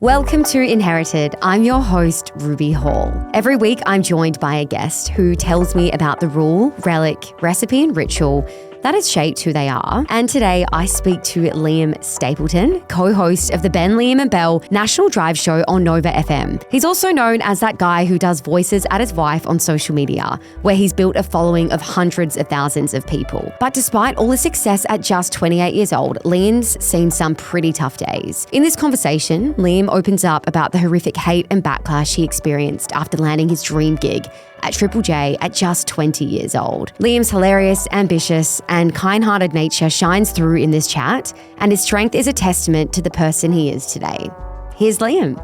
Welcome to Inherited. I'm your host, Ruby Hall. Every week, I'm joined by a guest who tells me about the rule, relic, recipe, and ritual that has shaped who they are. And today, I speak to Liam Stapleton, co-host of the Ben, Liam and Belle National Drive Show on Nova FM. He's also known as that guy who does voices at his wife on social media, where he's built a following of hundreds of thousands of people. But despite all the success at just 28 years old, Liam's seen some pretty tough days. In this conversation, Liam opens up about the horrific hate and backlash he experienced after landing his dream gig at Triple J at just 20 years old. Liam's hilarious, ambitious, and kind-hearted nature shines through in this chat, and his strength is a testament to the person he is today. Here's Liam.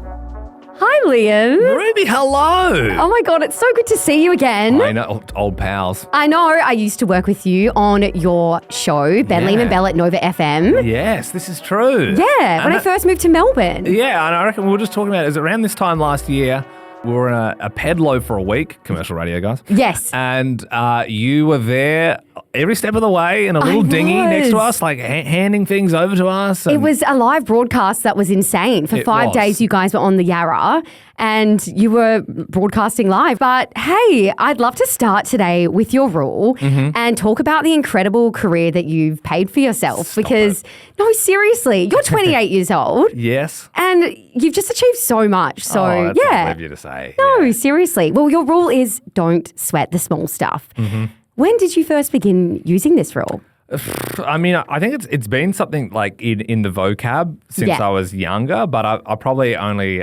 Hi, Liam. Ruby, hello. Oh my God, it's so good to see you again. I know, old pals. I know, I used to work with you on your show, Ben, Liam and Belle at Nova FM. Yes, this is true. Yeah, when I first moved to Melbourne. Yeah, and I reckon we were just talking about it. It was around this time last year. We were in a pedlo for a week, commercial radio guys. Yes. And you were there every step of the way in a little dinghy next to us, like handing things over to us. It was a live broadcast that was insane. For 5 days, you guys were on the Yarra and you were broadcasting live. But hey, I'd love to start today with your rule and talk about the incredible career that you've paid for yourself. No, seriously, you're 28 years old. Yes. And you've just achieved so much. So, that's nice of you to say. No, seriously. Well, your rule is don't sweat the small stuff. When did you first begin using this rule? I mean, I think it's been something like in the vocab since I was younger, but I probably only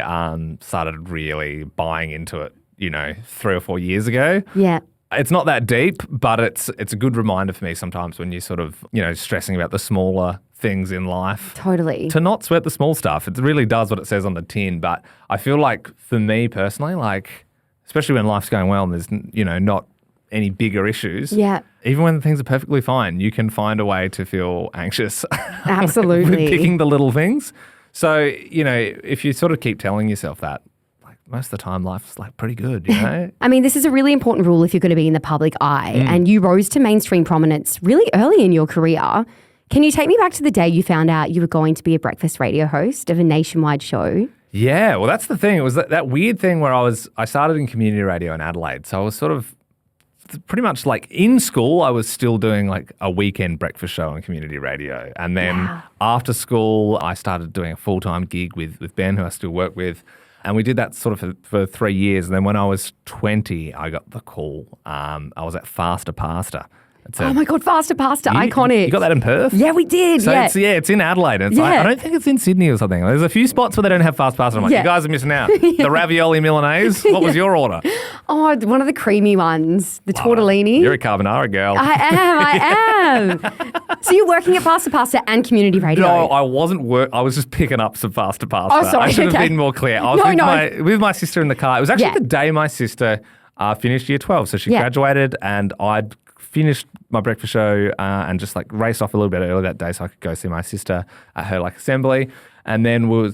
started really buying into it, 3 or 4 years ago. Yeah. It's not that deep, but it's a good reminder for me sometimes when you're sort of, stressing about the smaller things in life. Totally. To not sweat the small stuff. It really does what it says on the tin. But I feel like for me personally, like, especially when life's going well and there's, not any bigger issues. Yeah. Even when things are perfectly fine, you can find a way to feel anxious. Absolutely. With picking the little things. So, if you sort of keep telling yourself that, like most of the time life's like pretty good, I mean, this is a really important rule if you're going to be in the public eye. And you rose to mainstream prominence really early in your career. Can you take me back to the day you found out you were going to be a breakfast radio host of a nationwide show? Yeah, well, that's the thing. It was that weird thing where I started in community radio in Adelaide. So I was sort of pretty much like in school, I was still doing like a weekend breakfast show on community radio. And then after school, I started doing a full-time gig with Ben, who I still work with. And we did that sort of for 3 years. And then when I was 20, I got the call. I was at Faster Pasta. Oh my God, Faster Pasta, iconic. You got that in Perth? Yeah, we did. So it's in Adelaide. And it's like, I don't think it's in Sydney or something. There's a few spots where they don't have fast pasta. I'm like, you guys are missing out. The ravioli Milanese, what was your order? Oh, one of the creamy ones, the tortellini. You're a carbonara girl. I am. So you're working at Faster Pasta and community radio? No, I wasn't I was just picking up some Faster Pasta. Oh, sorry. I should have been more clear. I was with my sister in the car. It was actually the day my sister finished year 12. So she graduated and I'd finished my breakfast show and just like raced off a little bit early that day so I could go see my sister at her like assembly. And then we were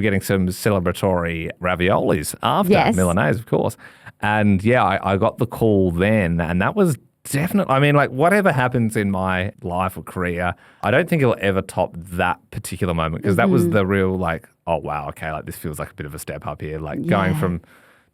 getting some celebratory raviolis after Milanese, of course. And I got the call then, and that was definitely, I mean, like whatever happens in my life or career, I don't think it'll ever top that particular moment because that was the real like, oh wow, okay, like this feels like a bit of a step up here, like going from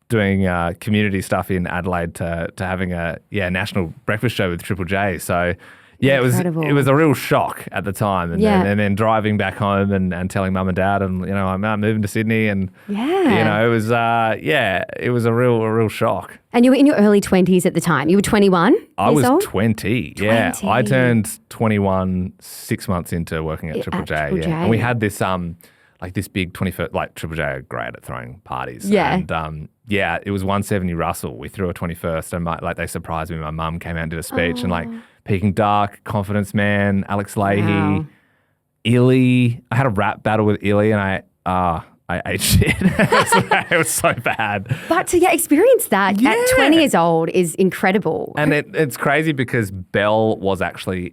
doing community stuff in Adelaide to having a national breakfast show with Triple J. So Incredible. it was a real shock at the time, and then driving back home and telling mum and dad, and I'm moving to Sydney, and it was it was a real shock. And you were in your early 20s at the time. You were 21. I was old? 20. Yeah, I turned 21 6 months into working at Triple J. Triple J. And we had this like this big 21st, like Triple J are great at throwing parties. Yeah. And it was 170 Russell. We threw a 21st and they surprised me. My mum came out and did a speech and like Peking Dark, Confidence Man, Alex Leahy, Illy. I had a rap battle with Illy and I ate shit. It was so bad. But to experience that at 20 years old is incredible. And it's crazy because Belle was actually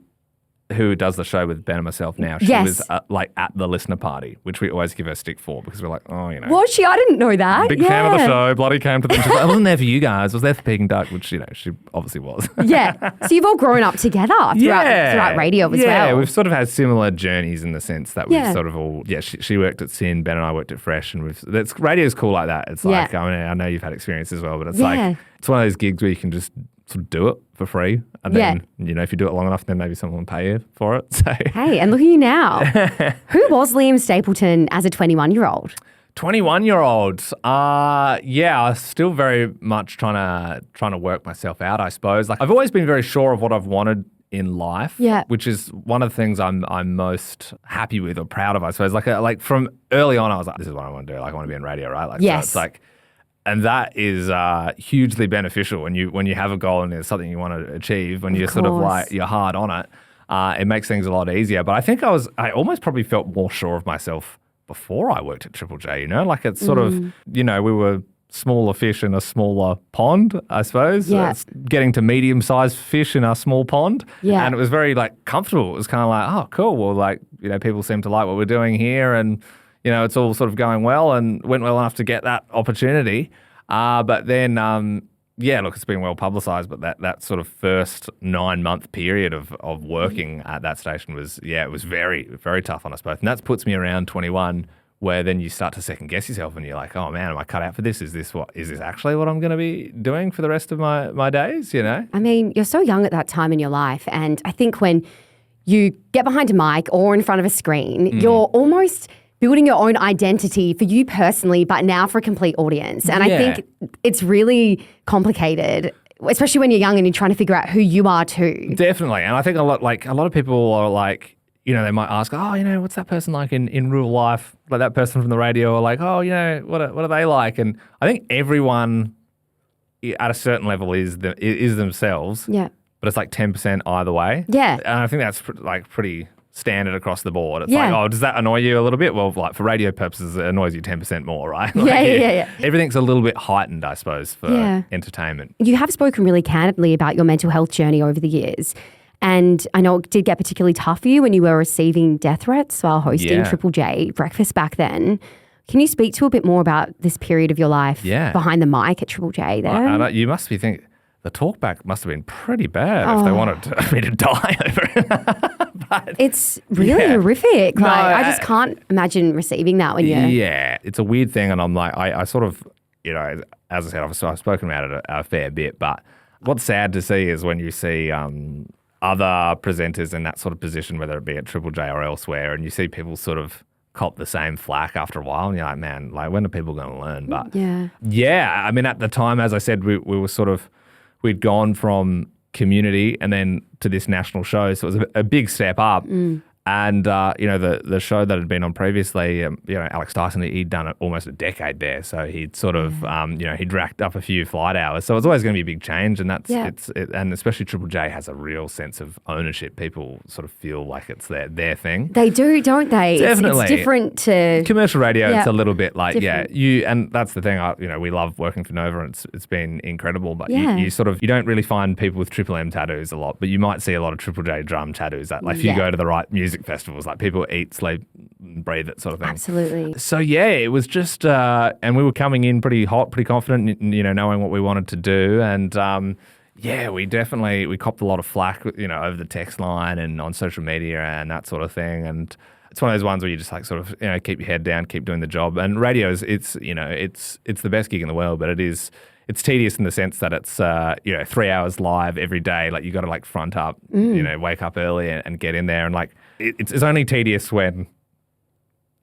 who does the show with Ben and myself now, she was like at the listener party, which we always give her stick for because we're like, oh, you know. Was she? I didn't know that. Big fan of the show. Bloody came to them. She's like, I wasn't there for you guys. I was there for Peking Duck, which, you know, she obviously was. Yeah. So you've all grown up together throughout radio as well. Yeah, we've sort of had similar journeys in the sense that we've sort of all, she worked at Sin, Ben and I worked at Fresh, and radio's cool like that. It's like, I know you've had experience as well, but it's like, it's one of those gigs where you can just sort of do it for free. And then, you know, if you do it long enough, then maybe someone will pay you for it. So hey, and look at you now. Who was Liam Stapleton as a 21-year-old? 21-year-old. I was still very much trying to work myself out, I suppose. Like, I've always been very sure of what I've wanted in life, which is one of the things I'm most happy with or proud of, I suppose. Like from early on, I was like, this is what I want to do. Like, I want to be in radio, right? Like, so it's like, and that is hugely beneficial when you have a goal and there's something you want to achieve. When you're sort of like you're hard on it, it makes things a lot easier. But I think I almost probably felt more sure of myself before I worked at Triple J. You know, like it's sort of, you know, we were smaller fish in a smaller pond, I suppose. Yeah. It's getting to medium-sized fish in a small pond. Yeah. And it was very like comfortable. It was kind of like, oh, cool. Well, like, you know, people seem to like what we're doing here, and you know, it's all sort of going well and went well enough to get that opportunity. But then, look, it's been well publicised, but that sort of first 9-month period of working at that station was, it was very, very tough on us both. And that puts me around 21, where then you start to second guess yourself and you're like, oh man, am I cut out for this? Is this actually what I'm going to be doing for the rest of my days, you know? I mean, you're so young at that time in your life. And I think when you get behind a mic or in front of a screen, you're almost building your own identity for you personally, but now for a complete audience. And I think it's really complicated, especially when you're young and you're trying to figure out who you are too. Definitely. And I think a lot of people are like, you know, they might ask, oh, you know, what's that person like in real life? Like that person from the radio, or like, oh, you know, what are they like? And I think everyone at a certain level is themselves. Yeah. But it's like 10% either way. Yeah. And I think that's pretty standard across the board. It's like, oh, does that annoy you a little bit? Well, like for radio purposes, it annoys you 10% more, right? Like, yeah. Everything's a little bit heightened, I suppose, for entertainment. You have spoken really candidly about your mental health journey over the years. And I know it did get particularly tough for you when you were receiving death threats while hosting Triple J Breakfast back then. Can you speak to a bit more about this period of your life behind the mic at Triple J there? You must be thinking, the talkback must have been pretty bad if they wanted me to die over it. But, it's really horrific. Like, I just can't imagine receiving that when you're... Yeah, it's a weird thing, and I'm like, I sort of, you know, as I said, I've spoken about it a fair bit, but what's sad to see is when you see other presenters in that sort of position, whether it be at Triple J or elsewhere, and you see people sort of cop the same flack after a while, and you're like, man, like, when are people going to learn? But I mean, at the time, as I said, we were sort of, we'd gone from Community and then to this national show, so it was a big step up. And, you know, the show that had been on previously, you know, Alex Dyson, he'd done it almost a decade there. So he'd sort of, you know, he'd racked up a few flight hours. So it's always going to be a big change. And and especially Triple J has a real sense of ownership. People sort of feel like it's their thing. They do, don't they? Definitely. It's different to... Commercial radio, it's a little bit like, and that's the thing, you know, we love working for Nova and it's been incredible. But you sort of, you don't really find people with Triple M tattoos a lot, but you might see a lot of Triple J drum tattoos. That, like, if you go to the right music festivals, like people eat, sleep, breathe it sort of thing. Absolutely. So it was just, and we were coming in pretty hot, pretty confident, you know, knowing what we wanted to do. And we copped a lot of flack, you know, over the text line and on social media and that sort of thing. And it's one of those ones where you just like sort of, you know, keep your head down, keep doing the job. And radio is, it's the best gig in the world, but it's tedious in the sense that it's, you know, 3 hours live every day. Like, you got to like front up, you know, wake up early and get in there. And like, it's only tedious when,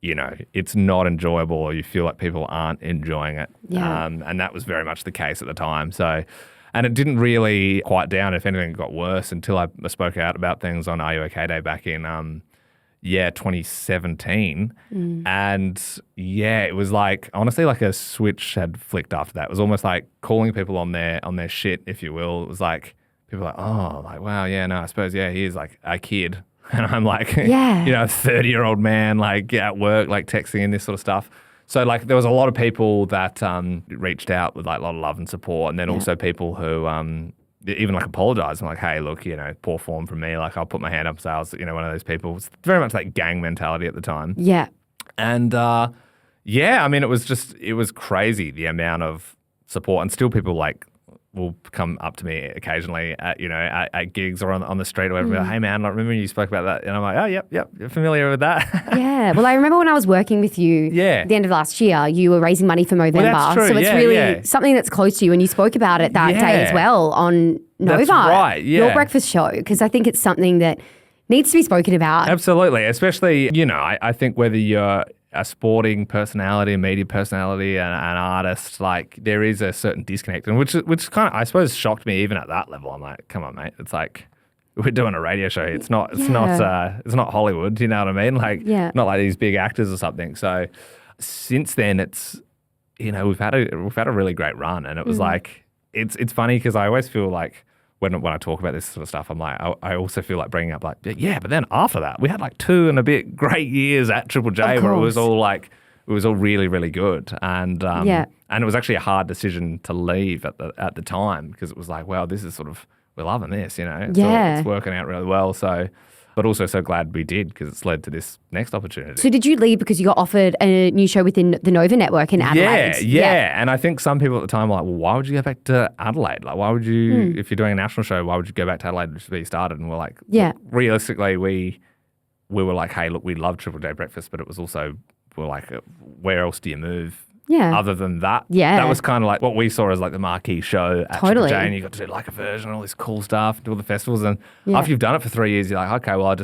you know, it's not enjoyable or you feel like people aren't enjoying it. Yeah. And that was very much the case at the time. So, and it didn't really quiet down. If anything, it got worse until I spoke out about things on Are You OK Day back in 2017. And it was like, honestly, like a switch had flicked after that. It was almost like calling people on their shit, if you will. It was like, people were like, oh, like, wow, yeah, no, I suppose, he is like a kid. And I'm like, you know, a 30-year-old man, like at work, like texting and this sort of stuff. So like there was a lot of people that reached out with like a lot of love and support. And then also people who, even like apologize. I'm like, hey, look, poor form from me. Like I'll put my hand up. So I was, one of those people. It's very much like gang mentality at the time. Yeah. And yeah, I mean, it was crazy the amount of support, and still people like will come up to me occasionally at gigs or on the street or whatever. Hey man, I remember you spoke about that, and I'm like, oh yep, you're familiar with that. Yeah. Well, I remember when I was working with you at the end of last year, you were raising money for Movember. Well, that's true. So it's really something that's close to you, and you spoke about it that day as well on Nova. That's right. Yeah. Your breakfast show, because I think it's something that needs to be spoken about. Absolutely, especially I think whether you're a sporting personality, a media personality, and an artist, like there is a certain disconnect, and which kind of I suppose shocked me even at that level. I'm like, come on, mate, it's like we're doing a radio show. It's not Hollywood. You know what I mean? Like not like these big actors or something. So since then, it's we've had a really great run, and it was like it's funny because I always feel like. When I talk about this sort of stuff, I'm like, I also feel like bringing up like, yeah, but then after that, we had like 2 and a bit great years at Triple J where it was all really, really good. And and it was actually a hard decision to leave at the time because it was like, well, this is sort of, we're loving this, it's working out really well. So, but also so glad we did because it's led to this next opportunity. So did you leave because you got offered a new show within the Nova Network in Adelaide? Yeah. And I think some people at the time were like, well, why would you go back to Adelaide? Like, why would you, if you're doing a national show, why would you go back to Adelaide to be started? And we're like, realistically, we were like, hey, look, we love Triple J Breakfast, but it was also, we're like, where else do you move? Yeah. Other than that, that was kind of like what we saw as like the marquee show at Triple J, and you got to do like a version, all this cool stuff, do all the festivals, and after you've done it for 3 years, you're like, okay, well, I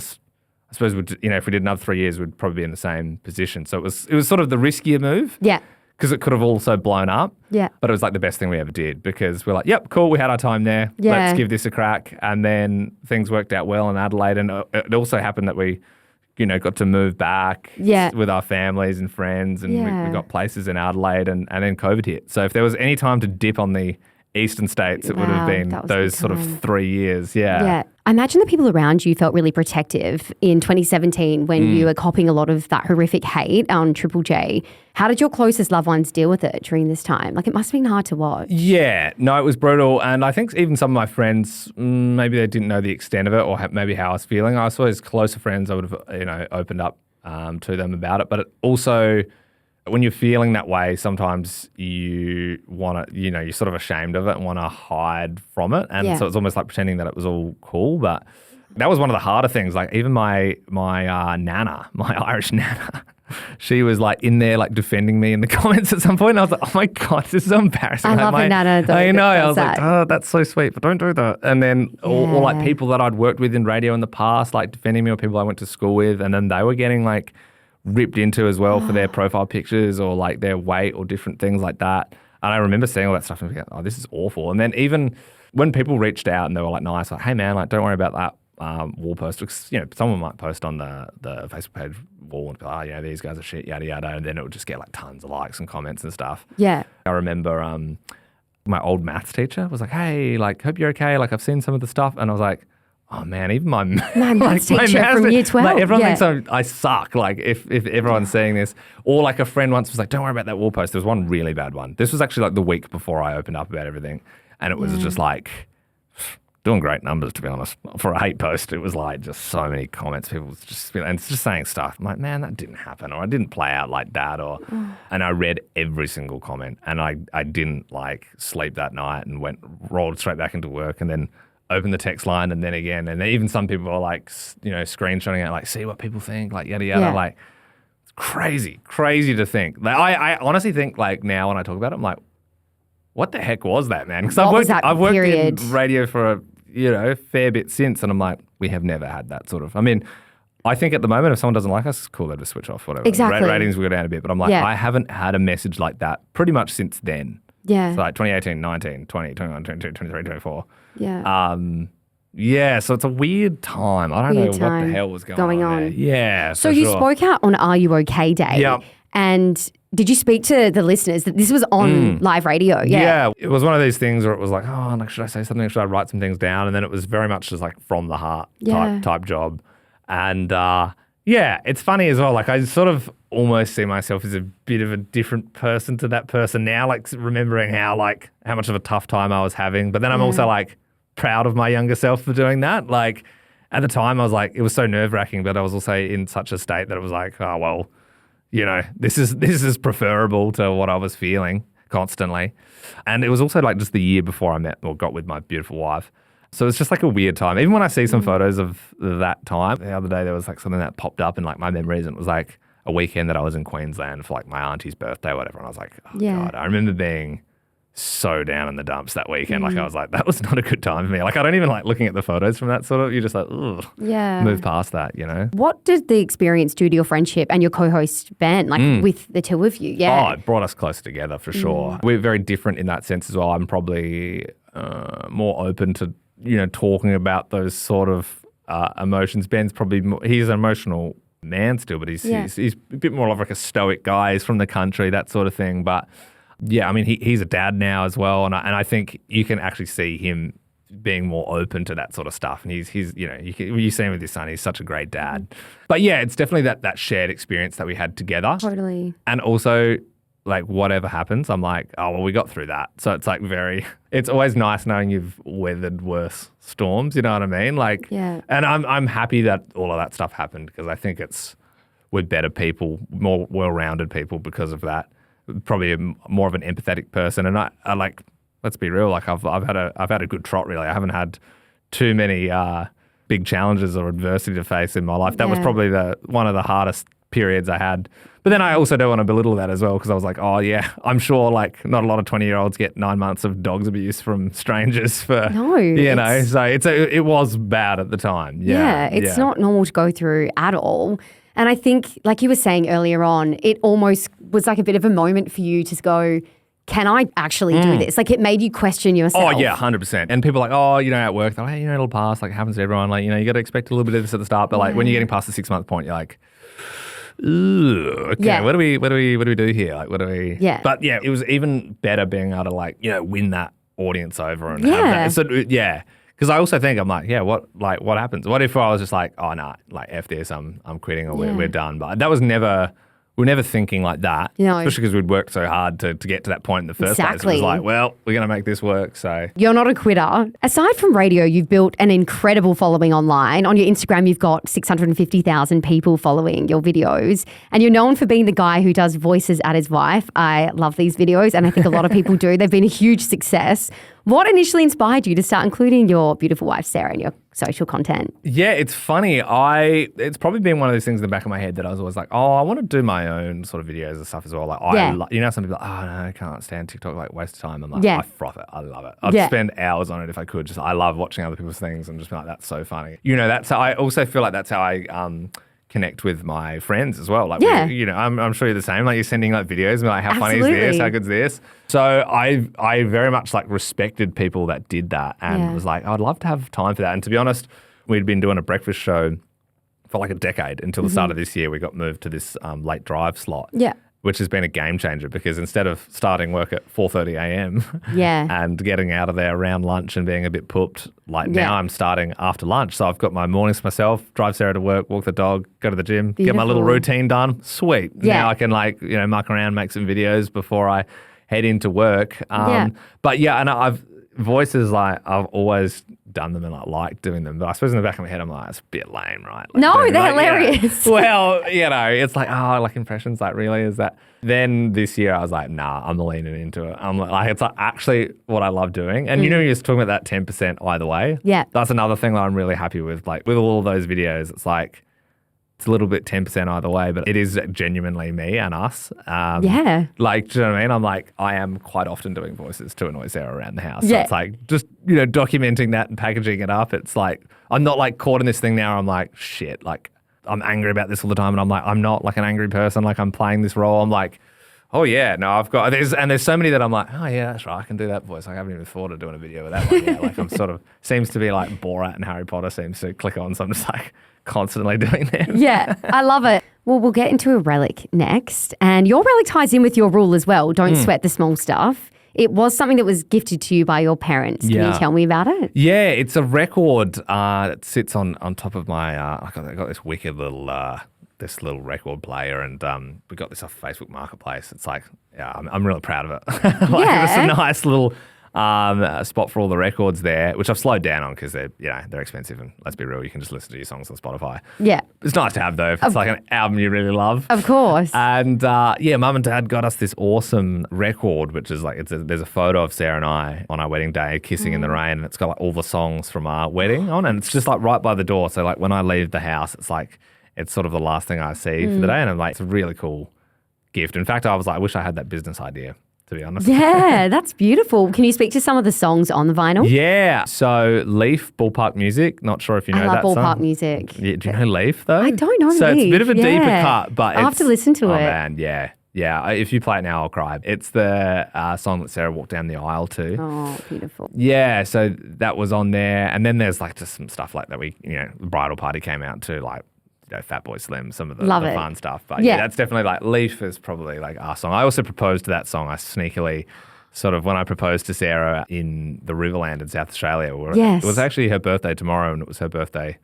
suppose if we did another 3 years, we'd probably be in the same position. So it was sort of the riskier move, because it could have also blown up, but it was like the best thing we ever did because we're like, yep, cool, we had our time there, let's give this a crack, and then things worked out well in Adelaide, and it also happened that we. Got to move back with our families and friends, and we got places in Adelaide, and then COVID hit. So if there was any time to dip on the eastern states, it would have been those sort of 3 years. Yeah. I imagine the people around you felt really protective in 2017 when you were copping a lot of that horrific hate on Triple J. How did your closest loved ones deal with it during this time? Like, it must have been hard to watch. Yeah, no, it was brutal. And I think even some of my friends, maybe they didn't know the extent of it or maybe how I was feeling. I saw as closer friends, I would have, opened up to them about it. But it also, when you're feeling that way, sometimes you want to, you're sort of ashamed of it and want to hide from it. And so it's almost like pretending that it was all cool. But that was one of the harder things. Like even my nana, my Irish nana, she was like in there like defending me in the comments at some point. And I was like, oh my God, this is so embarrassing. I love a nana though. I know. I was like, oh, that's so sweet, but don't do that. And then or like people that I'd worked with in radio in the past, like defending me, or people I went to school with, and then they were getting like ripped into as well for their profile pictures or like their weight or different things like that. And I remember seeing all that stuff and thinking, oh, this is awful. And then even when people reached out and they were like nice, like, hey man, like don't worry about that wall post. Because, someone might post on the Facebook page wall and be like, oh, these guys are shit, yada, yada. And then it would just get like tons of likes and comments and stuff. Yeah. I remember my old maths teacher was like, hey, like, hope you're okay. Like, I've seen some of the stuff. And I was like, oh man, even my maths teacher from year 12. Like everyone thinks I suck. Like if everyone's saying this, or like a friend once was like, don't worry about that wall post. There was one really bad one. This was actually like the week before I opened up about everything, and it was just like doing great numbers, to be honest. For a hate post, it was like just so many comments. People just and it's just saying stuff. I'm like, man, that didn't happen, or I didn't play out like that, or and I read every single comment, and I didn't like sleep that night, and rolled straight back into work, and then open the text line and then again. And then even some people are like, screenshotting it, like, see what people think, like, yada, yada. Like, it's crazy to think. Like, I honestly think, like, now when I talk about it, I'm like, what the heck was that, man? Because I've worked in radio for a fair bit since, and I'm like, we have never had that sort of, I mean, I think at the moment, if someone doesn't like us, it's cool, they'll just switch off, whatever. Exactly. Ratings will go down a bit, but I'm like, I haven't had a message like that pretty much since then. Yeah. So like 2018, 19, 20, 21, 22, 23, 24. Yeah. So it's a weird time. I don't know what the hell was going on there. Yeah. So you spoke out on Are You OK Day. Yeah. And did you speak to the listeners that this was on live radio? Yeah. It was one of these things where it was like, oh, like, should I say something? Should I write some things down? And then it was very much just like from the heart type job. And it's funny as well. Like I sort of almost see myself as a bit of a different person to that person now, like remembering how much of a tough time I was having. But then I'm also like, proud of my younger self for doing that. Like at the time I was like, it was so nerve-wracking, but I was also in such a state that it was like, oh, well, you know, this is preferable to what I was feeling constantly. And it was also like just the year before I met or got with my beautiful wife. So it's just like a weird time. Even when I see some photos of that time, the other day there was like something that popped up in like my memories, and it was like a weekend that I was in Queensland for like my auntie's birthday or whatever. And I was like, oh God, I remember being so down in the dumps that weekend. Like I was like, that was not a good time for me. Like I don't even like looking at the photos from that sort of, you're just like, ugh, move past that, you know? What did the experience do to your friendship and your co-host Ben, like with the two of you? Yeah. Oh, it brought us closer together for sure. We're very different in that sense as well. I'm probably more open to, you know, talking about those sort of emotions. Ben's probably more, he's an emotional man still, but he's a bit more like a stoic guy. He's from the country, that sort of thing. But yeah, I mean, he's a dad now as well, and I think you can actually see him being more open to that sort of stuff. And he's you know, you see him with his son, he's such a great dad. But yeah, it's definitely that shared experience that we had together. Totally. And also, like, whatever happens, I'm like, oh, well, we got through that. So it's like it's always nice knowing you've weathered worse storms, you know what I mean? Like, yeah. And I'm happy that all of that stuff happened, because I think we're better people, more well-rounded people because of that. Probably more of an empathetic person. And I like, let's be real, like I've had a good trot really. I haven't had too many big challenges or adversity to face in my life. That was probably one of the hardest periods I had. But then I also don't want to belittle that as well, because I was like, oh yeah, I'm sure like not a lot of 20-year-olds get 9 months of dog's abuse from strangers for, you know, so it was bad at the time. Yeah, it's not normal to go through at all. And I think, like you were saying earlier on, it almost was like a bit of a moment for you to go, can I actually do this? Like it made you question yourself. Oh, yeah, 100%. And people are like, oh, you know, at work, they're like, hey, you know, it'll pass. Like it happens to everyone. Like, you know, you got to expect a little bit of this at the start. But like when you're getting past the 6-month point, you're like, ooh, okay, what do we do here? Like, what do we? Yeah. But yeah, it was even better being able to like, you know, win that audience over and have that. So, yeah. Because I also think I'm like, yeah, what happens? What if I was just like, oh no, like F this, I'm quitting or we're done. But that was never, we were never thinking like that. No. Especially because we'd worked so hard to get to that point in the first place. It was like, well, we're going to make this work. So you're not a quitter. Aside from radio, you've built an incredible following online. On your Instagram, you've got 650,000 people following your videos. And you're known for being the guy who does voices at his wife. I love these videos, and I think a lot of people do. They've been a huge success. What initially inspired you to start including your beautiful wife, Sarah, in your social content? Yeah, it's funny. It's probably been one of those things in the back of my head that I was always like, oh, I want to do my own sort of videos and stuff as well. Like, you know, some people are like, oh, no, I can't stand TikTok, like waste of time. I'm like, I froth it. I love it. I'd spend hours on it if I could. I love watching other people's things and just be like, that's so funny. You know, that's how I also feel like that's how I connect with my friends as well. Like, you know, I'm sure you're the same. Like you're sending like videos and like, how funny is this? How good's this? So I very much like respected people that did that and was like, I'd love to have time for that. And to be honest, we'd been doing a breakfast show for like a decade until the start of this year. We got moved to this late drive slot. Yeah. Which has been a game changer, because instead of starting work at 4:30 a.m. and getting out of there around lunch and being a bit pooped, like now I'm starting after lunch. So I've got my mornings to myself, drive Sarah to work, walk the dog, go to the gym, get my little routine done. Sweet. Yeah. Now I can like, you know, muck around, make some videos before I head into work. But yeah, and voices, like I've always done them and I like doing them, but I suppose in the back of my head I'm like, it's a bit lame, right? Like, no, they're hilarious. You know, well, you know, it's like, oh, like impressions, like really is that? Then this year I was like, nah, I'm leaning into it. I'm like, it's like actually what I love doing. And you know, you're just talking about that 10% either way. Yeah. That's another thing that I'm really happy with. Like with all of those videos, it's like, it's a little bit 10% either way, but it is genuinely me and us. Like, do you know what I mean? I'm like, I am quite often doing voices to annoy Sarah around the house. So it's like, just, you know, documenting that and packaging it up. It's like, I'm not like caught in this thing now. I'm like, shit, like I'm angry about this all the time. And I'm like, I'm not like an angry person. Like I'm playing this role. I'm like, oh yeah, no, I've got, there's so many that I'm like, oh yeah, that's right. I can do that voice. Like, I haven't even thought of doing a video with that one yet. Like I'm sort of, seems to be like Borat and Harry Potter seems to click on. So I'm just like, constantly doing them. Yeah, I love it. Well, we'll get into a relic next. And your relic ties in with your rule as well. Don't sweat the small stuff. It was something that was gifted to you by your parents. Can you tell me about it? Yeah, it's a record that sits on top of my, I got this wicked little, this little record player, and we got this off Facebook Marketplace. It's like, I'm really proud of it. Like, it's a nice little a spot for all the records there, which I've slowed down on because they're expensive, and let's be real, you can just listen to your songs on Spotify. Yeah. It's nice to have though if it's like an album you really love. Of course. And Mum and Dad got us this awesome record, which is like there's a photo of Sarah and I on our wedding day kissing in the rain, and it's got like all the songs from our wedding on, and it's just like right by the door. So like when I leave the house, it's sort of the last thing I see for the day, and I'm like, it's a really cool gift. In fact, I was like, I wish I had that business idea, to be honest. Yeah, that's beautiful. Can you speak to some of the songs on the vinyl? Yeah. So Leaf, Ballpark Music. Not sure if you know that song. I love Ballpark Music. Yeah, do you know Leaf though? I don't know so Leaf. It's a bit of a deeper cut, but I'll have to listen to it. Oh man, yeah. Yeah, if you play it now, I'll cry. It's the song that Sarah walked down the aisle to. Oh, beautiful. Yeah, so that was on there. And then there's like just some stuff like that the bridal party came out to, like, Fatboy Slim, some of the fun stuff. But yeah, that's definitely like Leaf is probably like our song. I also proposed to that song. I sneakily sort of, when I proposed to Sarah in the Riverland in South Australia, it was actually her birthday tomorrow, and it was her birthday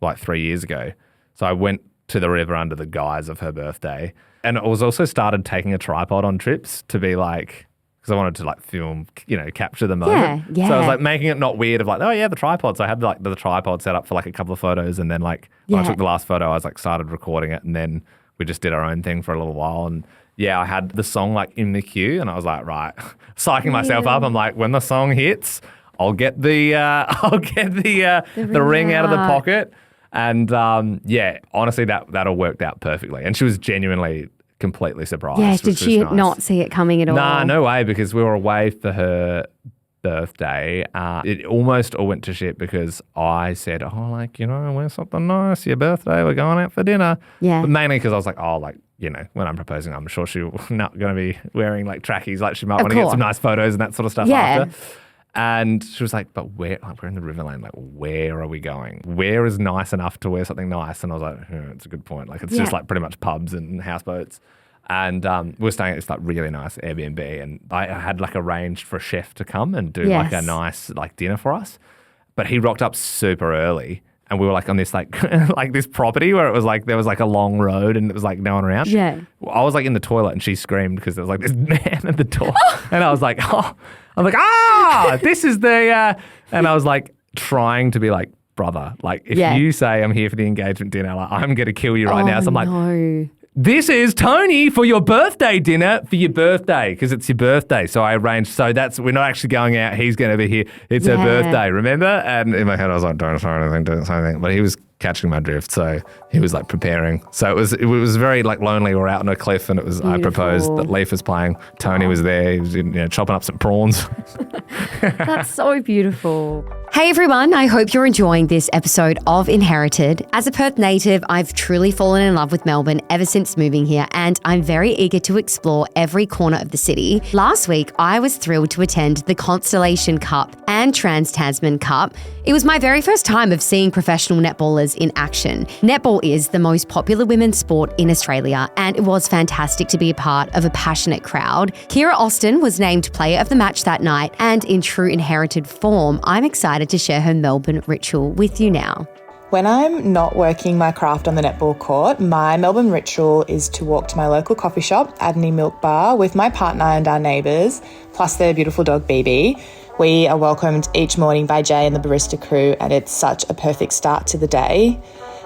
like 3 years ago. So I went to the river under the guise of her birthday. And I was also started taking a tripod on trips to be like, because I wanted to like film, capture the moment. Yeah. So I was like making it not weird of like, oh yeah, the tripod. So I had like the tripod set up for like a couple of photos, and then like when I took the last photo, I was like started recording it, and then we just did our own thing for a little while. And yeah, I had the song like in the queue, and I was like, right, psyching myself up. I'm like, when the song hits, I'll get the ring out of the pocket. And honestly, that all worked out perfectly. And she was genuinely completely surprised. Yeah, did she not see it coming at all? Nah, no way, because we were away for her birthday. It almost all went to shit because I said, wear something nice, your birthday, we're going out for dinner. Yeah. But mainly because I was like, when I'm proposing, I'm sure she's not going to be wearing like trackies. Like she might want to get some nice photos and that sort of stuff after. And she was like, but where? Like, we're in the Riverland. Like, where are we going? Where is nice enough to wear something nice? And I was like, it's a good point. Like, it's just like pretty much pubs and houseboats. And we were staying at this like really nice Airbnb, and I had like arranged for a chef to come and do like a nice like dinner for us. But he rocked up super early, and we were like on this like like this property where it was like there was like a long road and it was like no one around. Yeah. I was like in the toilet and she screamed because there was like this man at the door, and I was like, this is the and I was like trying to be like, brother, like if you say I'm here for the engagement dinner, like I'm gonna kill you right now. So I'm like, this is Tony for your birthday dinner for your birthday, because it's your birthday. So I arranged, we're not actually going out. He's going to be here. It's her birthday, remember? And in my head, I was like, don't say anything. But he was catching my drift. So he was like preparing. So it was very like lonely. We were out on a cliff, and I proposed that Leaf was playing. Tony was there. He was chopping up some prawns. That's so beautiful. Hey everyone, I hope you're enjoying this episode of Inherited. As a Perth native, I've truly fallen in love with Melbourne ever since moving here, and I'm very eager to explore every corner of the city. Last week, I was thrilled to attend the Constellation Cup and Trans-Tasman Cup. It was my very first time of seeing professional netballers in action. Netball is the most popular women's sport in Australia, and it was fantastic to be a part of a passionate crowd. Kira Austin was named Player of the Match that night, and in true Inherited form, I'm excited to share her Melbourne ritual with you now. When I'm not working my craft on the netball court, my Melbourne ritual is to walk to my local coffee shop, Adney Milk Bar, with my partner and our neighbours, plus their beautiful dog BB. We are welcomed each morning by Jay and the barista crew, and it's such a perfect start to the day.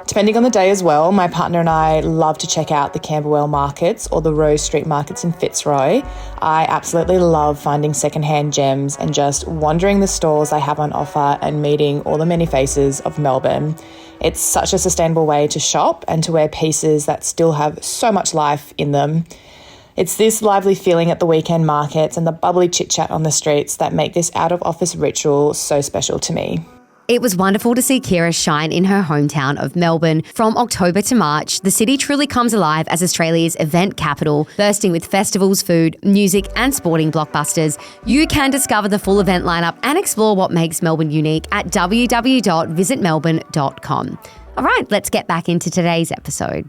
Depending on the day as well, my partner and I love to check out the Camberwell markets or the Rose Street markets in Fitzroy. I absolutely love finding secondhand gems and just wandering the stalls I have on offer and meeting all the many faces of Melbourne. It's such a sustainable way to shop and to wear pieces that still have so much life in them. It's this lively feeling at the weekend markets and the bubbly chit-chat on the streets that make this out-of-office ritual so special to me. It was wonderful to see Kira shine in her hometown of Melbourne. From October to March, the city truly comes alive as Australia's event capital, bursting with festivals, food, music and sporting blockbusters. You can discover the full event lineup and explore what makes Melbourne unique at www.visitmelbourne.com. All right, let's get back into today's episode.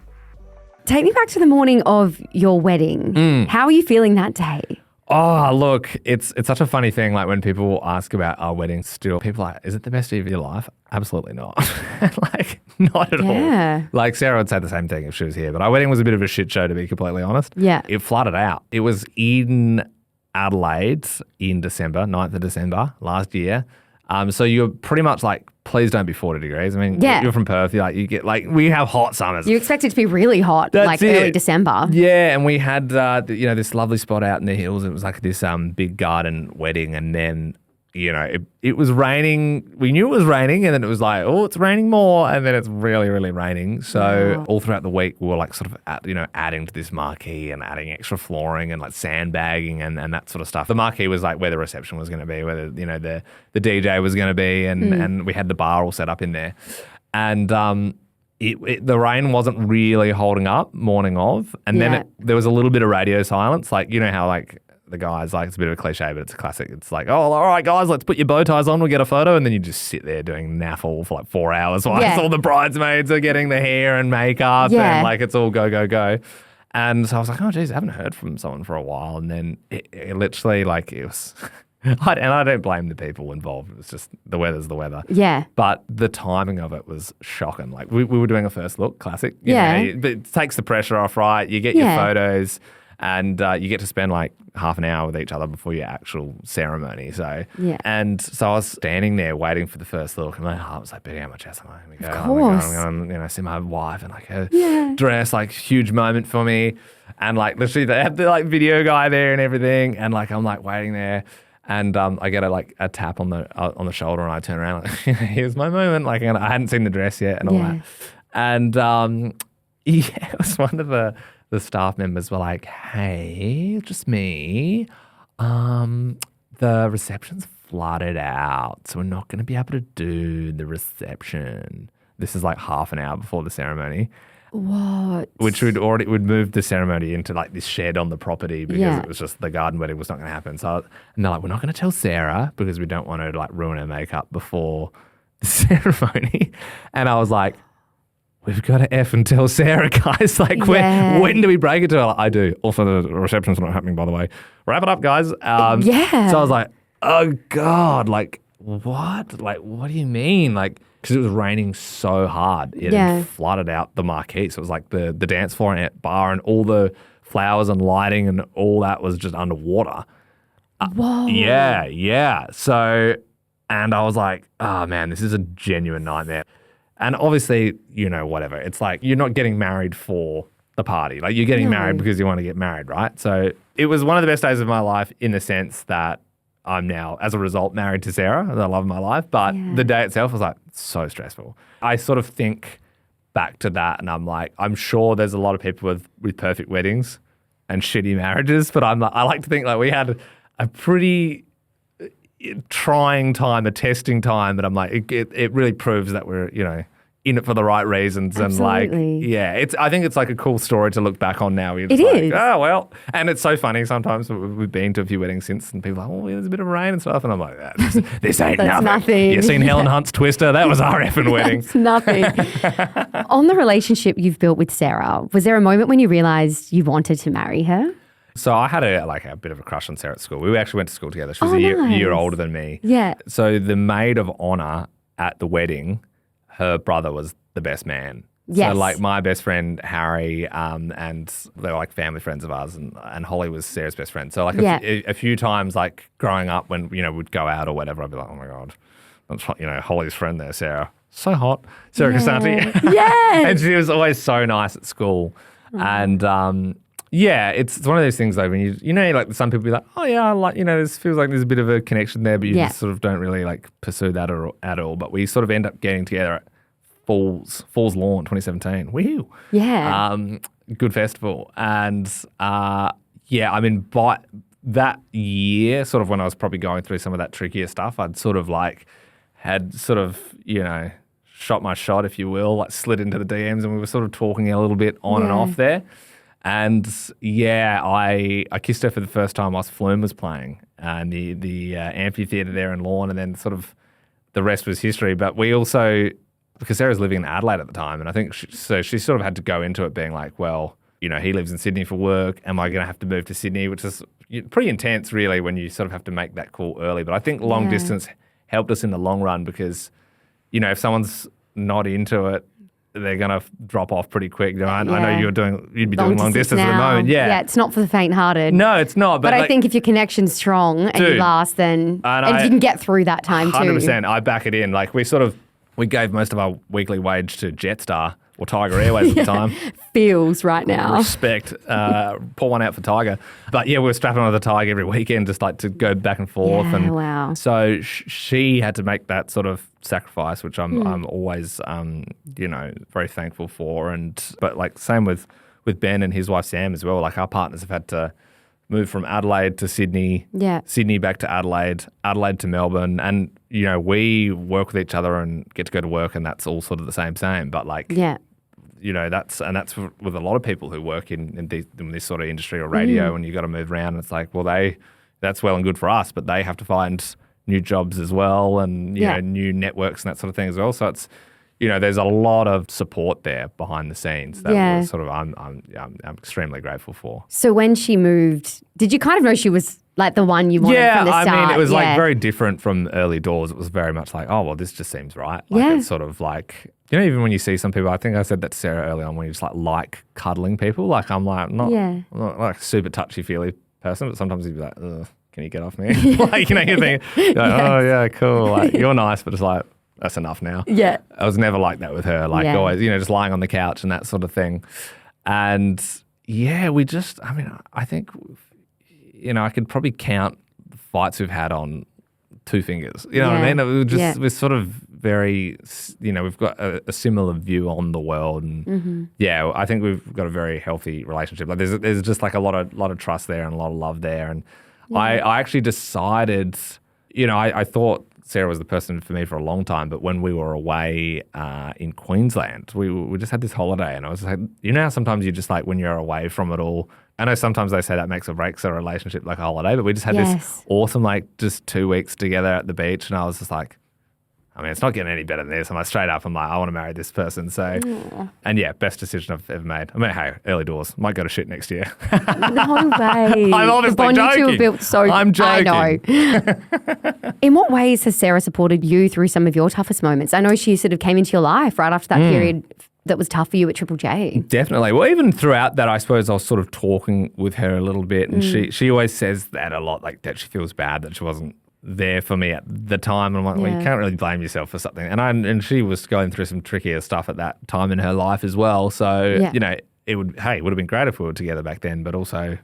Take me back to the morning of your wedding. How are you feeling that day? Oh, look, it's such a funny thing. Like when people ask about our wedding still, people are like, is it the best day of your life? Absolutely not. Like, not at all. Like Sarah would say the same thing if she was here, but our wedding was a bit of a shit show, to be completely honest. Yeah. It flooded out. It was in Adelaide in December, 9th of December last year. So you're pretty much like, please don't be 40 degrees. I mean, you're from Perth. We have hot summers. You expect it to be really hot, early December. Yeah, and we had, this lovely spot out in the hills. It was like this big garden wedding, and then, it was raining. We knew it was raining, and then it was like, oh, it's raining more, and then it's really, really raining. So all throughout the week, we were like sort of, adding to this marquee and adding extra flooring and like sandbagging and that sort of stuff. The marquee was like where the reception was going to be, where the DJ was going to be, and we had the bar all set up in there. And the rain wasn't really holding up morning of, and then there was a little bit of radio silence. Like, you know how like the guys, like, it's a bit of a cliche, but it's a classic. It's like, oh, all right, guys, let's put your bow ties on. We'll get a photo. And then you just sit there doing naffle for like 4 hours while all the bridesmaids are getting the hair and makeup and like it's all go, go, go. And so I was like, oh, geez, I haven't heard from someone for a while. And then it literally, like, it was... and I don't blame the people involved. It's just the weather's the weather. Yeah. But the timing of it was shocking. Like, we were doing a first look, classic. But it takes the pressure off, right? You get your photos... And you get to spend like half an hour with each other before your actual ceremony. And so I was standing there waiting for the first look, and my heart was like beating out my chest. I'm like, here we go. I'm going to see my wife and like her dress, like huge moment for me. And like literally they have the like video guy there and everything. And like I'm like waiting there. And I get a tap on the shoulder, and I turn around like, here's my moment. Like, and I hadn't seen the dress yet and all that. And it was one of the staff members were like, hey, just me. The reception's flooded out, so we're not going to be able to do the reception. This is like half an hour before the ceremony. What? Which would move the ceremony into like this shed on the property because it was just the garden wedding was not going to happen. So, and they're like, we're not going to tell Sarah because we don't want her to like ruin her makeup before the ceremony. And I was like, we've got to F and tell Sarah, guys. Like, when do we break it to her? Like, I do. Also, the reception's not happening, by the way. Wrap it up, guys. So I was like, oh, God. Like, what? Like, what do you mean? Like, because it was raining so hard. It had flooded out the marquee. So it was like the dance floor and bar and all the flowers and lighting and all that was just underwater. Whoa. Yeah. So, and I was like, oh, man, this is a genuine nightmare. And obviously, whatever. It's like you're not getting married for the party. Like, you're getting married because you want to get married, right? So it was one of the best days of my life in the sense that I'm now, as a result, married to Sarah, the love of my life. But the day itself was like so stressful. I sort of think back to that and I'm like, I'm sure there's a lot of people with perfect weddings and shitty marriages, but I like to think like we had a pretty trying time, a testing time that I'm like, it really proves that we're, in it for the right reasons. Absolutely. And like, I think it's like a cool story to look back on now. It is. Oh, well. And it's so funny sometimes. We've been to a few weddings since and people are like, oh, there's a bit of rain and stuff. And I'm like, this ain't nothing. You seen Helen Hunt's Twister? That was our effing wedding. It's nothing. On the relationship you've built with Sarah, was there a moment when you realised you wanted to marry her? So I had a bit of a crush on Sarah at school. We actually went to school together. She was a year older than me. Yeah. So the maid of honour at the wedding, her brother was the best man. Yes. So like my best friend Harry, and they were like family friends of ours, and Holly was Sarah's best friend. So like a few times like growing up when we'd go out or whatever, I'd be like, oh my God, that's Holly's friend there, Sarah, so hot, Sarah Casanti. Yeah. And she was always so nice at school, and it's one of those things though when you like some people be like, oh yeah, I like this feels like there's a bit of a connection there, but you just sort of don't really like pursue that at all. But we sort of end up getting together at Falls Lawn 2017. Woohoo! Yeah. Good festival, and by that year, sort of when I was probably going through some of that trickier stuff, I'd sort of like had sort of shot my shot, if you will, like slid into the DMs, and we were sort of talking a little bit on and off there. And I kissed her for the first time whilst Flume was playing and the amphitheatre there in Lorne, and then sort of the rest was history. But we also, because Sarah's living in Adelaide at the time, and I think she sort of had to go into it being like, well, he lives in Sydney for work. Am I going to have to move to Sydney? Which is pretty intense, really, when you sort of have to make that call early. But I think long distance helped us in the long run because, if someone's not into it, they're going to drop off pretty quick. You know, I know you'd be doing long distance now. at the moment. Yeah, it's not for the faint-hearted. No, it's not. But I think if your connection's strong and you last, then and you can get through that time 100%, I back it in. Like we gave most of our weekly wage to Jetstar or Tiger Airways at the time. Feels right now. Respect. Pour one out for Tiger. But yeah, we were strapping on the Tiger every weekend just like to go back and forth. Yeah, and wow. So she had to make that sort of sacrifice, which I'm always, very thankful for. But like same with Ben and his wife Sam as well. Like our partners have had to move from Adelaide to Sydney, Sydney back to Adelaide, Adelaide to Melbourne. And, you know, we work with each other and get to go to work and that's all sort of the same. But like, you know, that's with a lot of people who work in this sort of industry or radio and you got to move around. And it's like, well, that's well and good for us, but they have to find new jobs as well and, you know, new networks and that sort of thing as well. So it's, you know, there's a lot of support there behind the scenes that was sort of I'm extremely grateful for. So when she moved, did you kind of know she was like the one you wanted from the start? Yeah, I mean, it was like very different from early doors. It was very much like, oh, well, this just seems right. Like it's sort of like, you know, even when you see some people, I think I said that to Sarah early on, when you just like cuddling people, like I'm like, not like a super touchy-feely person, but sometimes you'd be like, ugh, can you get off me? Like, you know, you think, like, oh, yeah, cool. Like, you're nice, but it's like, that's enough now. Yeah. I was never like that with her, like always, you know, just lying on the couch and that sort of thing. And yeah, I think, you know, I could probably count the fights we've had on 2 fingers. You know what I mean? We're sort of very, you know, we've got a similar view on the world. And I think we've got a very healthy relationship. Like there's just like a lot of trust there and a lot of love there. And I actually decided, you know, I thought Sarah was the person for me for a long time, but when we were away in Queensland, we just had this holiday and I was like, you know how sometimes you just like when you're away from it all, I know sometimes they say that makes or breaks a relationship like a holiday, but we just had this awesome like just 2 weeks together at the beach and I was just like, I mean, it's not getting any better than this. I'm like straight up, I'm like, I want to marry this person. So, and yeah, best decision I've ever made. I mean, hey, early doors. Might go to shit next year. No way. I'm obviously the bond joking. You two have built so I'm joking. I know. In what ways has Sarah supported you through some of your toughest moments? I know she sort of came into your life right after that period that was tough for you at Triple J. Definitely. Well, even throughout that, I suppose I was sort of talking with her a little bit and she always says that a lot, like that she feels bad that she wasn't there for me at the time. And I'm like, well, you can't really blame yourself for something. And she was going through some trickier stuff at that time in her life as well. So, you know, it would have been great if we were together back then, but also,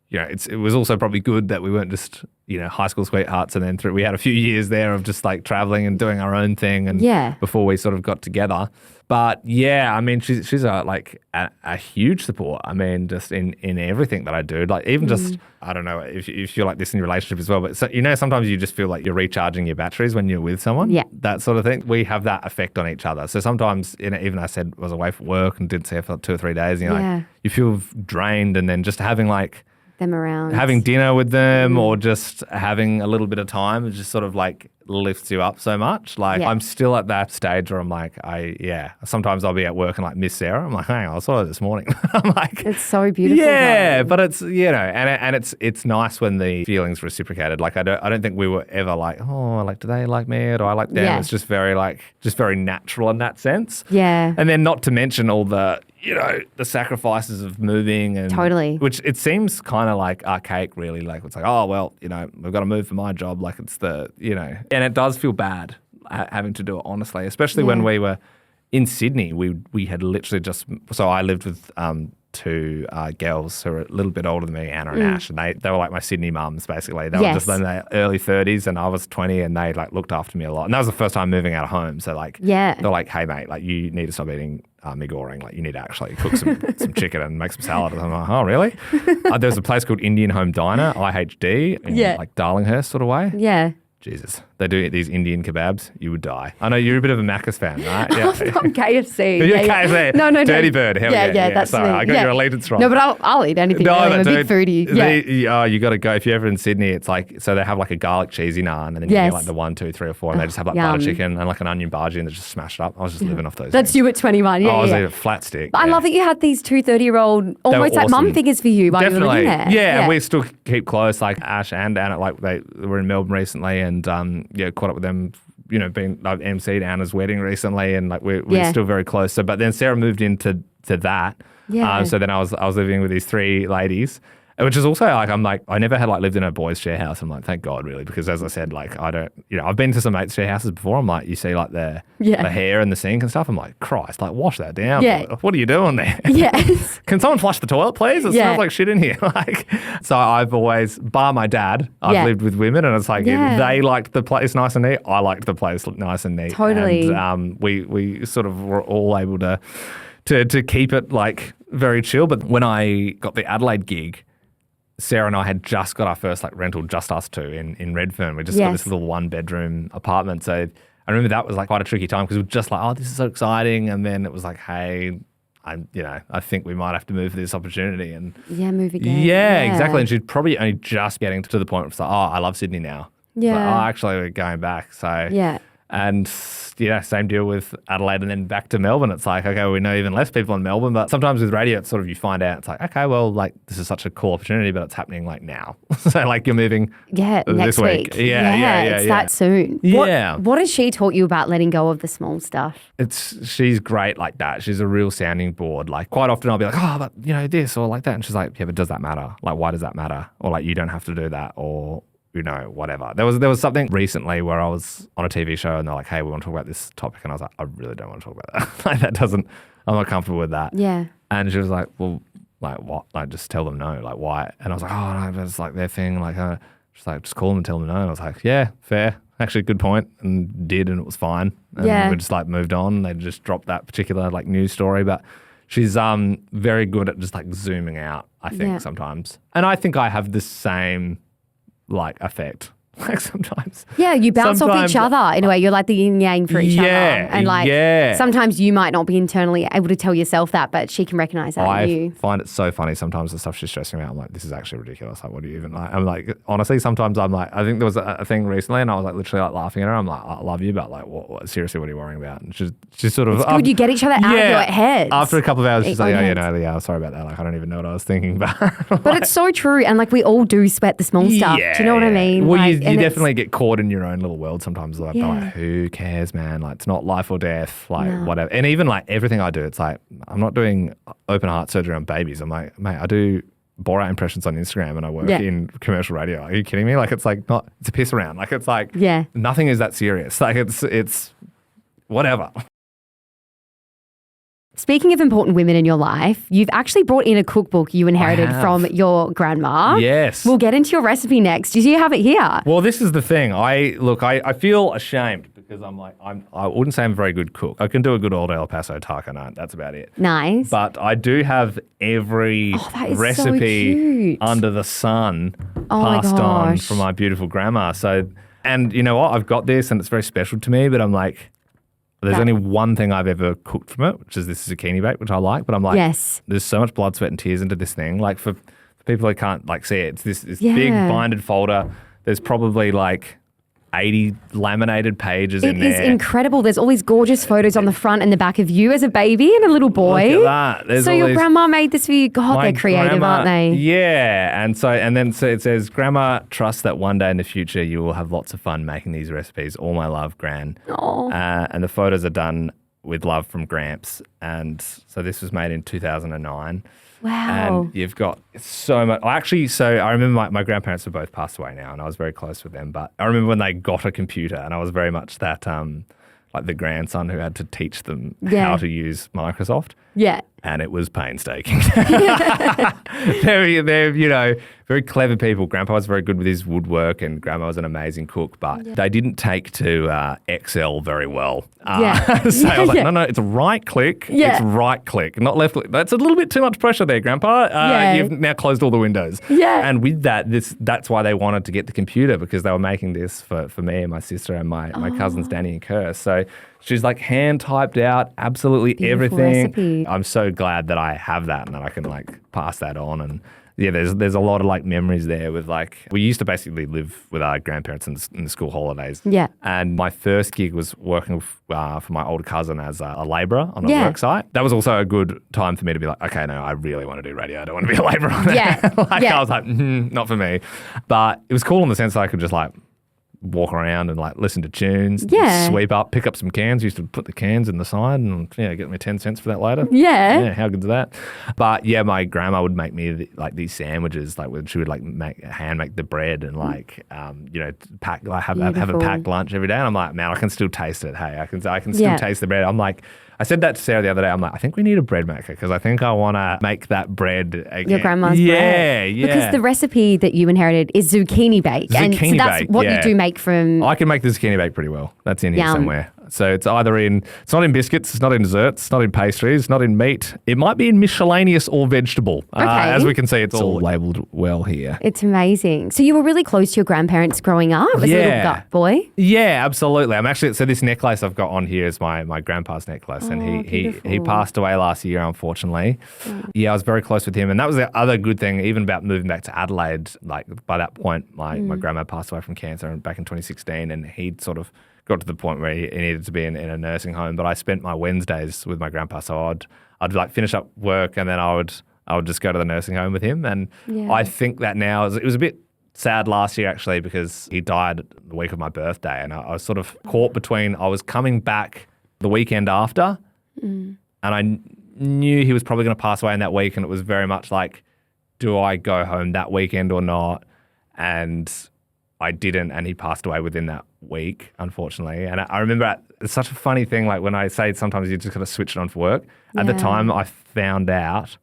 you know, it was also probably good that we weren't just, you know, high school sweethearts and then we had a few years there of just like traveling and doing our own thing and before we sort of got together. But yeah, I mean, she's a huge support. I mean, just in everything that I do, like even just, I don't know if you're like this in your relationship as well, but so, you know, sometimes you just feel like you're recharging your batteries when you're with someone. Yeah. That sort of thing. We have that effect on each other. So sometimes, you know, even I was away for work and didn't see her for 2 or 3 days, and you're like, you feel drained, and then just having like them around, having dinner with them or just having a little bit of time, it just sort of like lifts you up so much. Like I'm still at that stage where I'm like, sometimes I'll be at work and like miss Sarah. I'm like, hang on, I saw her this morning. I'm like, it's so beautiful. Yeah, but it's, you know, and it's nice when the feelings reciprocated. Like I don't think we were ever like, oh, like, do they like me or do I like them? It's just very natural in that sense. Yeah. And then not to mention all the, you know, the sacrifices of moving and which it seems kind of like archaic really. Like it's like, oh, well, you know, we've got to move for my job. Like it's the, you know, and it does feel bad having to do it honestly, especially when we were in Sydney. We had literally so I lived with 2 girls who were a little bit older than me, Anna and Ash, and they were like my Sydney mums basically. They were just in their early 30s and I was 20 and they like looked after me a lot. And that was the first time moving out of home. So like, they're like, hey mate, like you need to stop eating me goring. Like you need to actually cook some chicken and make some salad. And I'm like, oh really? There's a place called Indian Home Diner, IHD, in like Darlinghurst sort of way. Yeah. Jesus. They do these Indian kebabs. You would die. I know you're a bit of a Macca's fan, right? Yeah. I'm KFC. You're KFC. No. Dirty Bird. Hell yeah. That's sorry, I got your allegiance wrong. No, but I'll eat anything. I'm a big foodie. You got to go. If you're ever in Sydney, it's like, so they have like a garlic cheesy naan and then you get like the 1, 2, 3 or 4 and they just have like butter chicken and like an onion bhaji and they just smash it up. I was just living off those That's things. You at 21. Yeah, I was a flat stick. I love that you had these 2 30-year-old almost like mum figures for you while you were living there. Yeah, and we still keep close. Like Ash and Anna, like they were in Melbourne recently and caught up with them I've MC'd Anna's wedding recently, and like we're still very close. So, but then Sarah moved into that. Yeah. So then I was living with these 3 ladies, which is also like, I never had like lived in a boys' share house. I'm like, thank God, really, because as I said, like I don't, I've been to some mates' share houses before. I'm like, you see like the hair in the sink and stuff. I'm like, Christ, like wash that down. Yeah. What are you doing there? Yes. Can someone flush the toilet, please? It smells like shit in here. Like, so I've always, bar my dad, I've lived with women, and it's like if they liked the place nice and neat, I liked the place nice and neat. Totally. And we sort of were all able to keep it like very chill. But when I got the Adelaide gig, Sarah and I had just got our first like rental, just us two in Redfern. We just got this little 1-bedroom apartment. So I remember that was like quite a tricky time because we were just like, oh, this is so exciting. And then it was like, hey, I think we might have to move for this opportunity. And move again. Yeah, exactly. And she's probably only just getting to the point where it's like, oh, I love Sydney now. Yeah. Like, oh, actually, we're going back. So and same deal with Adelaide and then back to Melbourne. It's like, okay, we know even less people in Melbourne, but sometimes with radio, it's sort of you find out, it's like, okay, well, like this is such a cool opportunity, but it's happening like now. So like you're moving next this week. It's that soon. Yeah. What has she taught you about letting go of the small stuff? She's great like that. She's a real sounding board. Like quite often I'll be like, oh, but this or like that. And she's like, yeah, but does that matter? Like, why does that matter? Or like, you don't have to do that, or whatever. There was something recently where I was on a TV show and they're like, hey, we want to talk about this topic. And I was like, I really don't want to talk about that. Like I'm not comfortable with that. Yeah. And she was like, well, like what? Like just tell them no. Like why? And I was like, oh, no, but it's like their thing. Like, she's like, just call them and tell them no. And I was like, yeah, fair. Actually, good point. And it was fine. And we just like moved on. They just dropped that particular like news story. But she's very good at just like zooming out, I think, sometimes. And I think I have the same like effect. Like sometimes. Yeah, you bounce off each other in a way. You're like the yin yang for each other. And like sometimes you might not be internally able to tell yourself that, but she can recognize that in you. I find it so funny sometimes the stuff she's stressing me out. I'm like, this is actually ridiculous. Like, what do you even like? I'm like, honestly, sometimes I'm like, I think there was a thing recently and I was like literally like laughing at her. I'm like, I love you, but like, seriously, what are you worrying about? And she's sort of. It's good. You get each other out of your heads. After a couple of hours, she's like, sorry about that. Like, I don't even know what I was thinking. But it's so true. And like, we all do sweat the small stuff. Do you know what I mean? Well, like, you definitely get caught in your own little world sometimes. Like, who cares, man? Like, it's not life or death. Like, whatever. And even like everything I do, it's like, I'm not doing open heart surgery on babies. I'm like, mate, I do Borat impressions on Instagram and I work in commercial radio. Are you kidding me? Like, it's like it's a piss around. Like, it's like, nothing is that serious. Like, it's whatever. Speaking of important women in your life, you've actually brought in a cookbook you inherited from your grandma. Yes. We'll get into your recipe next. Do you have it here? Well, this is the thing. I feel ashamed because I wouldn't say I'm a very good cook. I can do a good old El Paso taco night. That's about it. Nice. But I do have every recipe under the sun passed on from my beautiful grandma. So, and you know what? I've got this and it's very special to me, but I'm like, there's only one thing I've ever cooked from it, which is this zucchini bake, which I like. But I'm like, there's so much blood, sweat, and tears into this thing. Like for people who can't like see it, it's this big binded folder. There's probably like 80 laminated pages in there. It is incredible. There's all these gorgeous photos on the front and the back of you as a baby and a little boy. Look at that. So your grandma made this for you. God, they're creative, aren't they? Yeah. And then it says, Grandma trusts that one day in the future you will have lots of fun making these recipes. All my love, Gran. And the photos are done with love from Gramps. And so this was made in 2009. Wow. And you've got so much. I remember my grandparents have both passed away now and I was very close with them. But I remember when they got a computer and I was very much that like the grandson who had to teach them how to use Microsoft. Yeah. And it was painstaking. They're very clever people. Grandpa was very good with his woodwork and Grandma was an amazing cook, but they didn't take to Excel very well. So I was like, no, it's right click. It's right click, not left click. That's a little bit too much pressure there, Grandpa. You've now closed all the windows. Yeah. And with that, that's why they wanted to get the computer because they were making this for me and my sister and my cousins, Danny and Kerr. So she's like hand typed out absolutely Beautiful everything. Recipe. I'm so glad that I have that and that I can like pass that on. And there's a lot of like memories there with like, we used to basically live with our grandparents in the school holidays. Yeah. And my first gig was working for my older cousin as a labourer on a work site. That was also a good time for me to be like, okay, no, I really want to do radio. I don't want to be a labourer on there. I was like, not for me. But it was cool in the sense that I could just like walk around and like listen to tunes, Yeah. sweep up, pick up some cans. Used to put the cans in the side and get me 10 cents for that later. Yeah. How good's that? But yeah, my grandma would make me like these sandwiches, like she would like hand make the bread and like pack have a packed lunch every day. And I'm like, man, I can still taste it. Hey, I can still taste the bread. I'm like, I said that to Sarah the other day. I'm like, I think we need a bread maker because I think I want to make that bread again. Your grandma's bread. Yeah. Because the recipe that you inherited is zucchini bake. So that's what you do make from... I can make the zucchini bake pretty well. That's in here somewhere. So it's not in biscuits, it's not in desserts, it's not in pastries, it's not in meat. It might be in miscellaneous or vegetable. Okay. As we can see, it's all labelled well here. It's amazing. So you were really close to your grandparents growing up as a little gut boy? Yeah, absolutely. So this necklace I've got on here is my grandpa's necklace, and he passed away last year, unfortunately. Yeah, I was very close with him, and that was the other good thing, even about moving back to Adelaide. Like by that point, my grandma passed away from cancer back in 2016, and he'd sort of got to the point where he needed to be in a nursing home. But I spent my Wednesdays with my grandpa, so I'd like finish up work and then I would just go to the nursing home with him. And I think that now it was a bit sad last year actually because he died the week of my birthday, and I was sort of caught between I was coming back the weekend after, and I knew he was probably going to pass away in that week, and it was very much like, do I go home that weekend or not? And I didn't, and he passed away within that week, unfortunately. And I remember it's such a funny thing, like when I say sometimes you just got to switch it on for work. At the time I found out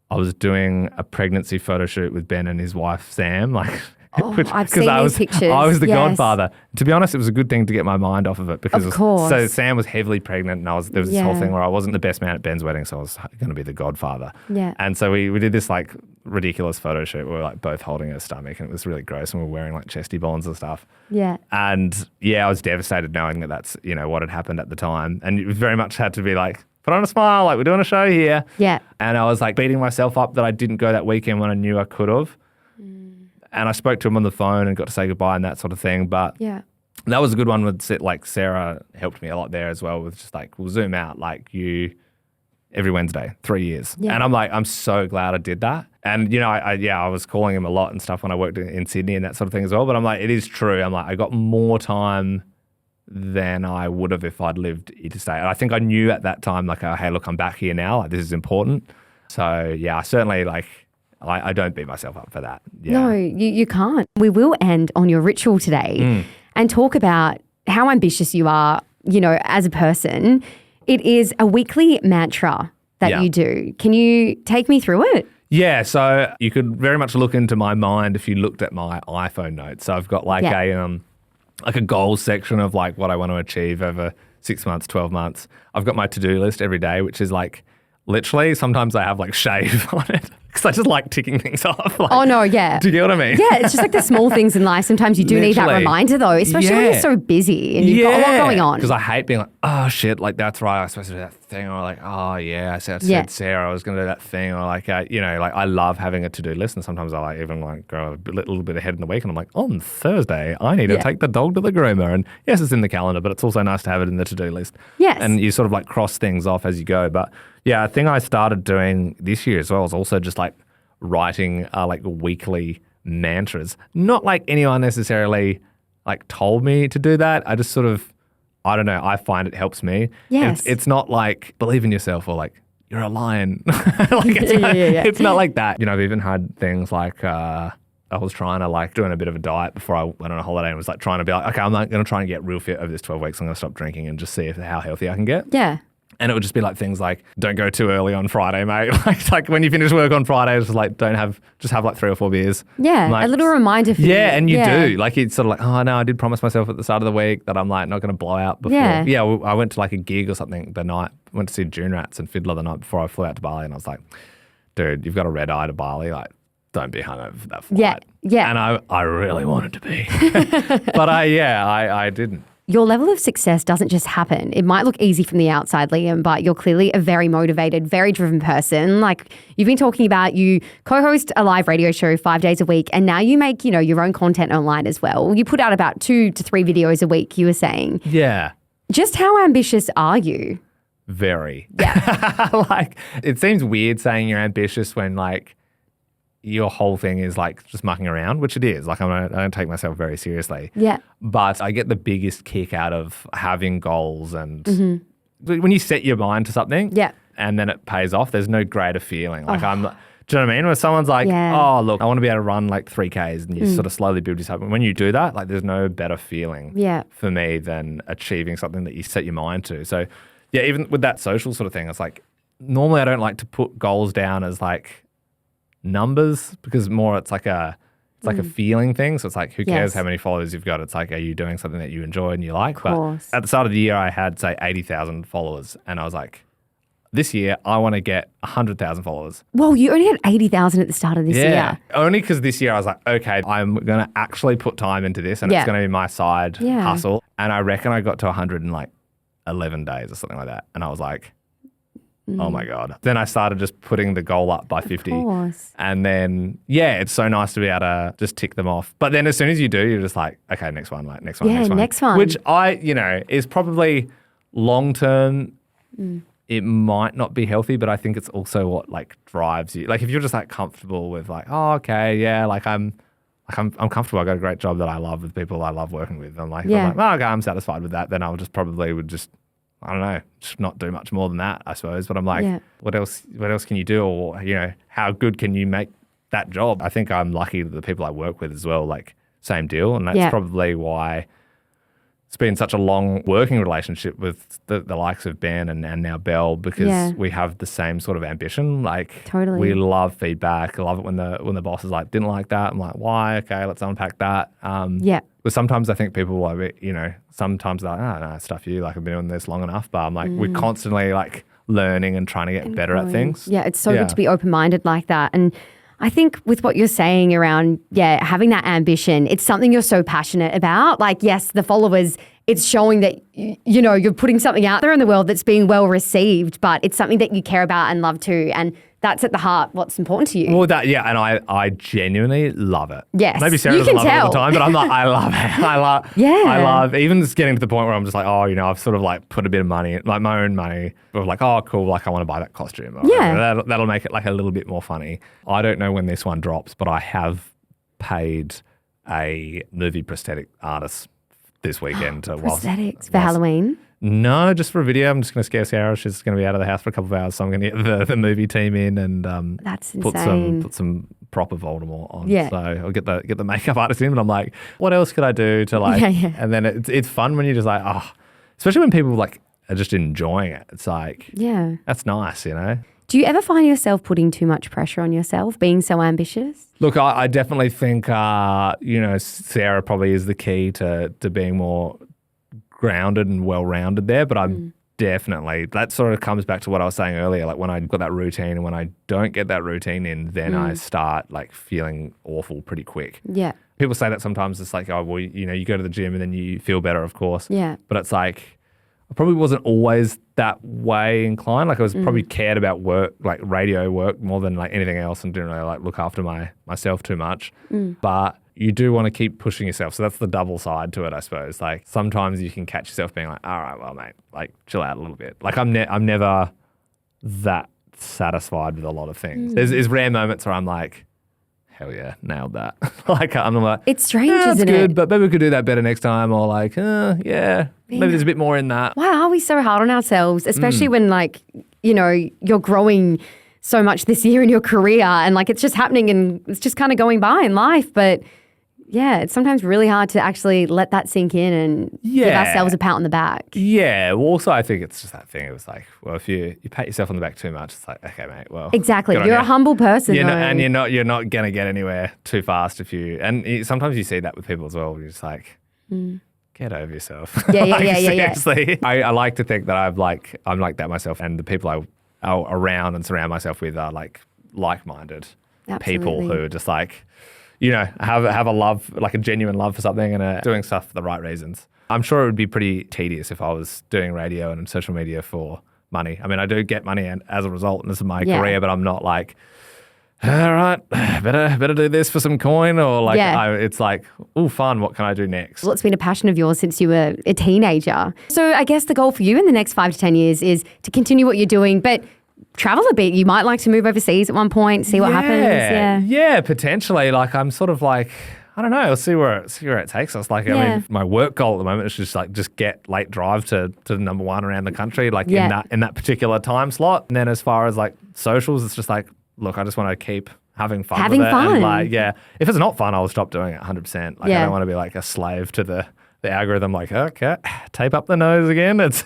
I was doing a pregnancy photo shoot with Ben and his wife, Sam, I've seen these pictures. I was the godfather. To be honest, it was a good thing to get my mind off of it because so Sam was heavily pregnant, and there was this whole thing where I wasn't the best man at Ben's wedding, so I was going to be the godfather. Yeah. And so we did this like ridiculous photo shoot where we were like both holding her stomach, and it was really gross, and we were wearing like chesty bonds and stuff. Yeah. And I was devastated knowing that that's what had happened at the time, and it very much had to be like, put on a smile, like we're doing a show here. Yeah. And I was like beating myself up that I didn't go that weekend when I knew I could have. And I spoke to him on the phone and got to say goodbye and that sort of thing. But that was a good one with like Sarah helped me a lot there as well with just like, we'll zoom out like you every Wednesday, 3 years. Yeah. And I'm like, I'm so glad I did that. And, I was calling him a lot and stuff when I worked in Sydney and that sort of thing as well. But I'm like, it is true. I'm like, I got more time than I would have if I'd lived interstate. And I think I knew at that time, like, oh, hey, look, I'm back here now. Like, this is important. So, yeah, I certainly like... I don't beat myself up for that. Yeah. No, you can't. We will end on your ritual today and talk about how ambitious you are, as a person. It is a weekly mantra that you do. Can you take me through it? Yeah, so you could very much look into my mind if you looked at my iPhone notes. So I've got like a goals section of like what I want to achieve over 6 months, 12 months. I've got my to-do list every day, which is like literally sometimes I have like shave on it. Because I just like ticking things off. Like, oh, no, yeah. Do you get what I mean? Yeah, it's just like the small things in life. Sometimes you do need that reminder, though, especially when you're so busy and you've got a lot going on. Because I hate being like, oh, shit, like that's right, I was supposed to do that thing. Or like, oh, yeah, I said Sarah, I was going to do that thing. Or like, like I love having a to-do list. And sometimes I like even like go a little bit ahead in the week. And I'm like, on Thursday, I need to take the dog to the groomer. And yes, it's in the calendar, but it's also nice to have it in the to-do list. Yes. And you sort of like cross things off as you go. But yeah, a thing I started doing this year as well is also just like writing like weekly mantras. Not like anyone necessarily like told me to do that. I just sort of, I don't know, I find it helps me. Yes. It's not like believe in yourself or like you're a lion. It's not like that. I've even had things like I was trying to like doing a bit of a diet before I went on a holiday and was like trying to be like, okay, I'm not going to try and get real fit over this 12 weeks. I'm going to stop drinking and just see how healthy I can get. Yeah. And it would just be like things like, don't go too early on Friday, mate. like when you finish work on Friday, it's just like, just have like 3 or 4 beers. Yeah, like, a little reminder for you. Yeah, and you do. Like it's sort of like, oh no, I did promise myself at the start of the week that I'm like not going to blow out before. Yeah, I went to like a gig or something the night, went to see June Rats and Fiddler the night before I flew out to Bali, and I was like, dude, you've got a red eye to Bali, like don't be hungover for that flight. Yeah. And I really wanted to be. But I didn't. Your level of success doesn't just happen. It might look easy from the outside, Liam, but you're clearly a very motivated, very driven person. Like you've been talking about, you co-host a live radio show 5 days a week, and now you make, your own content online as well. You put out about 2 to 3 videos a week, you were saying. Yeah. Just how ambitious are you? Very. Yeah. Like it seems weird saying you're ambitious when like your whole thing is like just mucking around, which it is. Like I don't take myself very seriously. Yeah. But I get the biggest kick out of having goals and when you set your mind to something and then it pays off, there's no greater feeling. Like do you know what I mean? When someone's like, oh, look, I want to be able to run like 3Ks and you sort of slowly build yourself. And when you do that, like there's no better feeling for me than achieving something that you set your mind to. So yeah, even with that social sort of thing, it's like normally I don't like to put goals down as like numbers because more it's like a feeling thing. So it's like, who cares how many followers you've got? It's like, are you doing something that you enjoy and you like? But at the start of the year, I had, say, 80,000 followers. And I was like, this year, I want to get 100,000 followers. Well, you only had 80,000 at the start of this year. Yeah, only because this year I was like, okay, I'm going to actually put time into this and it's going to be my side hustle. And I reckon I got to 100 in like 11 days or something like that. And I was like, oh my God. Then I started just putting the goal up by 50. Of course. And then, it's so nice to be able to just tick them off. But then as soon as you do, you're just like, okay, next one. Next one. Which is probably long term. It might not be healthy, but I think it's also what like drives you. Like if you're just like comfortable with like, oh, okay, yeah, I'm comfortable. I got a great job that I love with people I love working with. I'm like, oh, okay, I'm satisfied with that. Then I would just I don't know, just not do much more than that, I suppose. But I'm like, what else can you do? Or, how good can you make that job? I think I'm lucky that the people I work with as well, like same deal. And that's probably why it's been such a long working relationship with the likes of Ben and now Belle because we have the same sort of ambition. Like we love feedback. I love it when the boss is like, didn't like that. I'm like, why? Okay, let's unpack that. But sometimes I think people like, sometimes they're like, oh, no, stuff you. Like I've been doing this long enough. But I'm like, we're constantly like learning and trying to get better at things. Yeah, it's so good to be open-minded like that. And I think with what you're saying around, having that ambition, it's something you're so passionate about. Like, yes, the followers, it's showing that, you're putting something out there in the world that's being well received, but it's something that you care about and love too. And that's at the heart what's important to you. Well, and I genuinely love it. Yes, maybe Sarah doesn't love it all the time, but I'm like, I love it. I love even just getting to the point where I'm just like, I've sort of like put a bit of money, like my own money, of like, oh, cool, like I want to buy that costume. That'll make it like a little bit more funny. I don't know when this one drops, but I have paid a movie prosthetic artist this weekend. Prosthetics for Halloween? No, just for a video. I'm just going to scare Sarah. She's going to be out of the house for a couple of hours, so I'm going to get the movie team in and that's put some proper Voldemort on. Yeah. So I'll get the makeup artist in, and I'm like, what else could I do to like? And then it's fun when you're just like, especially when people like are just enjoying it. It's like, that's nice, Do you ever find yourself putting too much pressure on yourself, being so ambitious? Look, I definitely think Sarah probably is the key to being more grounded and well-rounded there, but I'm definitely, that sort of comes back to what I was saying earlier, like when I got that routine and when I don't get that routine in, then I start like feeling awful pretty quick. Yeah. People say that sometimes it's like, oh, well, you go to the gym and then you feel better, of course. Yeah. But it's like, I probably wasn't always that way inclined. Like I was probably cared about work, like radio work more than like anything else and didn't really like look after myself too much. But you do want to keep pushing yourself. So that's the double side to it, I suppose. Like sometimes you can catch yourself being like, all right, well, mate, like chill out a little bit. Like I'm never that satisfied with a lot of things. There's rare moments where I'm like, hell yeah, nailed that. Like I'm like, it's strange, that's isn't good, it? but maybe we could do that better next time. Or like, maybe there's a bit more in that. Why are we so hard on ourselves, especially when like, you're growing so much this year in your career and like it's just happening and it's just kind of going by in life. But yeah, it's sometimes really hard to actually let that sink in and give ourselves a pat on the back. Yeah. Well, also, I think it's just that thing. It was like, well, if you pat yourself on the back too much, it's like, okay, mate, well. Exactly. You're a humble person, though. And you're not going to get anywhere too fast if you, and sometimes you see that with people as well. You're just like, get over yourself. Yeah. Seriously. I like to think that I'm like that myself, and the people I around and surround myself with are like-minded people who are just like, have a love, like a genuine love for something and are doing stuff for the right reasons. I'm sure it would be pretty tedious if I was doing radio and social media for money. I mean, I do get money as a result, and this is my career, but I'm not like, all right, better do this for some coin, or like, it's like, oh, fun, what can I do next? Well, it's been a passion of yours since you were a teenager. So I guess the goal for you in the next 5 to 10 years is to continue what you're doing, but travel a bit. You might like to move overseas at one point, see what happens. Yeah, potentially. Like I'm sort of like, I don't know. I'll see where it takes us. Like, I mean, my work goal at the moment is just get late drive to number one around the country, like in that particular time slot. And then as far as like socials, it's just like, look, I just want to keep having fun. And like, if it's not fun, I'll stop doing it 100%. Like, I don't want to be like a slave to the algorithm. Like, okay, tape up the nose again. It's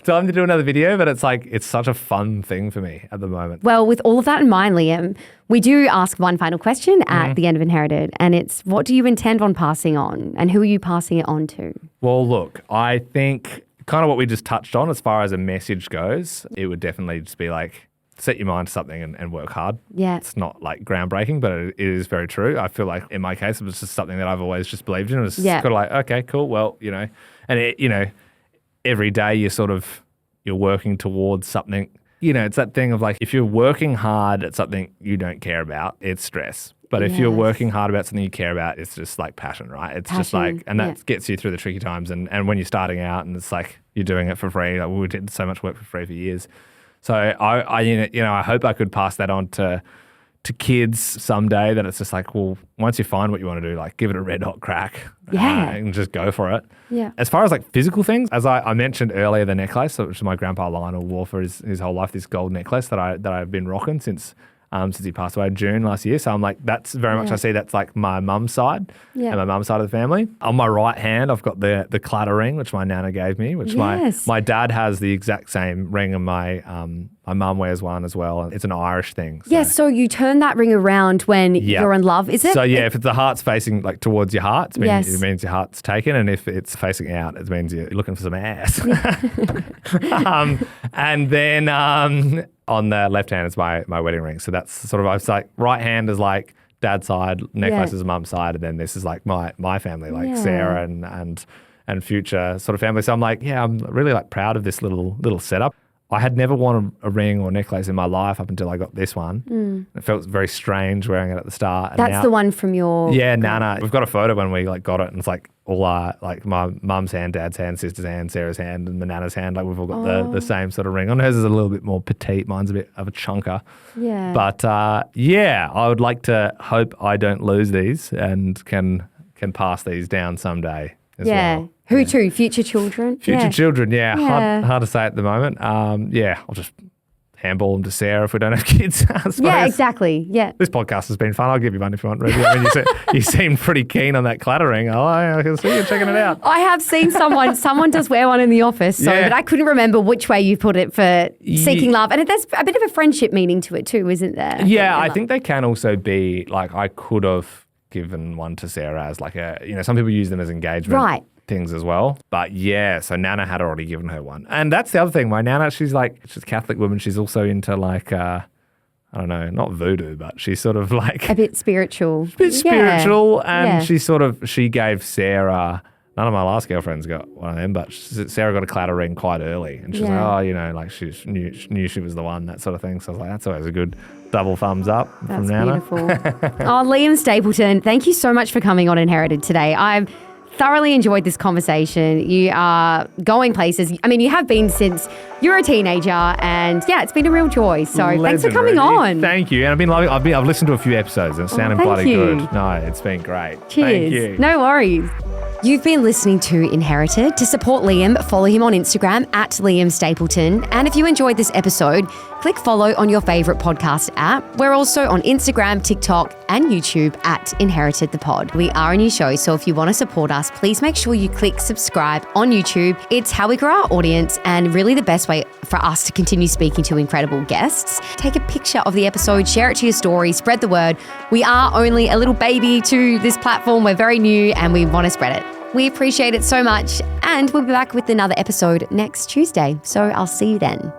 time to do another video. But it's like, it's such a fun thing for me at the moment. Well, with all of that in mind, Liam, we do ask one final question at the end of Inherited, and it's, what do you intend on passing on, and who are you passing it on to? Well, look, I think kind of what we just touched on as far as a message goes, it would definitely just be like, set your mind to something and work hard. Yeah. It's not like groundbreaking, but it is very true. I feel like in my case, it was just something that I've always just believed in. It was kind of like, okay, cool. Well, and every day you're working towards something. It's that thing of like, if you're working hard at something you don't care about, it's stress. But if you're working hard about something you care about, it's just like passion, right? It's just like, and that gets you through the tricky times. And when you're starting out and it's like, you're doing it for free. Like, we did so much work for free for years. So I hope I could pass that on to kids someday, that it's just like, well, once you find what you want to do, like give it a red hot crack and just go for it. Yeah. As far as like physical things, as I mentioned earlier, the necklace, which my grandpa Lionel wore for his whole life, this gold necklace that I've been rocking since he passed away in June last year. So I'm like, that's very much, I see that's like my mum's side and my mum's side of the family. On my right hand, I've got the clatter ring, which my nana gave me, which my dad has the exact same ring, and my mum wears one as well. It's an Irish thing. So. Yes, so you turn that ring around when you're in love, is it? So if the heart's facing like towards your heart, it means your heart's taken, and if it's facing out, it means you're looking for some ass. And then on the left hand is my wedding ring. So that's sort of, I was like, right hand is like dad's side, necklace is mum's side, and then this is like my family, like Sarah and future sort of family. So I'm like, I'm really like proud of this little setup. I had never worn a ring or necklace in my life up until I got this one. It felt very strange wearing it at the start. And that's the one from your... Yeah, Nana. We've got a photo when we like got it, and it's like all like my mum's hand, dad's hand, sister's hand, Sarah's hand, and the Nana's hand. Like we've all got the same sort of ring on. Hers is a little bit more petite. Mine's a bit of a chunker. Yeah. But I would like to hope I don't lose these and can pass these down someday as well. Who to? Future children? Future children, hard to say at the moment. I'll just handball them to Sarah if we don't have kids, I suppose. Yeah, exactly. Yeah. This podcast has been fun. I'll give you one if you want, Ruby. I mean, you seem pretty keen on that clattering. I can see you checking it out. I have seen someone does wear one in the office, but I couldn't remember which way you put it for seeking love. And there's a bit of a friendship meaning to it too, isn't there? Yeah, I think they can also be, like, I could have given one to Sarah as like some people use them as engagement things as well. But so Nana had already given her one. And that's the other thing. My Nana, she's a Catholic woman. She's also into like, I don't know, not voodoo, but she's sort of like... A bit spiritual. And she gave Sarah... None of my last girlfriends got one of them, but Sarah got a clatter ring quite early. And she's like, she knew she was the one, that sort of thing. So I was like, that's always a good double thumbs up from Nana. That's beautiful. Liam Stapleton, thank you so much for coming on Inherited today. I've thoroughly enjoyed this conversation. You are going places. I mean, you have been since you were a teenager, and it's been a real joy. So thanks for coming on. Thank you. And I've been loving. I've listened to a few episodes, and it sounded bloody good. No, it's been great. Cheers. Thank you. No worries. You've been listening to Inherited. To support Liam, follow him on Instagram at Liam Stapleton. And if you enjoyed this episode, click follow on your favourite podcast app. We're also on Instagram, TikTok, and YouTube at Inherited the Pod. We are a new show, so if you want to support us, please make sure you click subscribe on YouTube. It's how we grow our audience and really the best way for us to continue speaking to incredible guests. Take a picture of the episode, share it to your story, spread the word. We are only a little baby to this platform. We're very new and we want to spread it. We appreciate it so much, and we'll be back with another episode next Tuesday. So I'll see you then.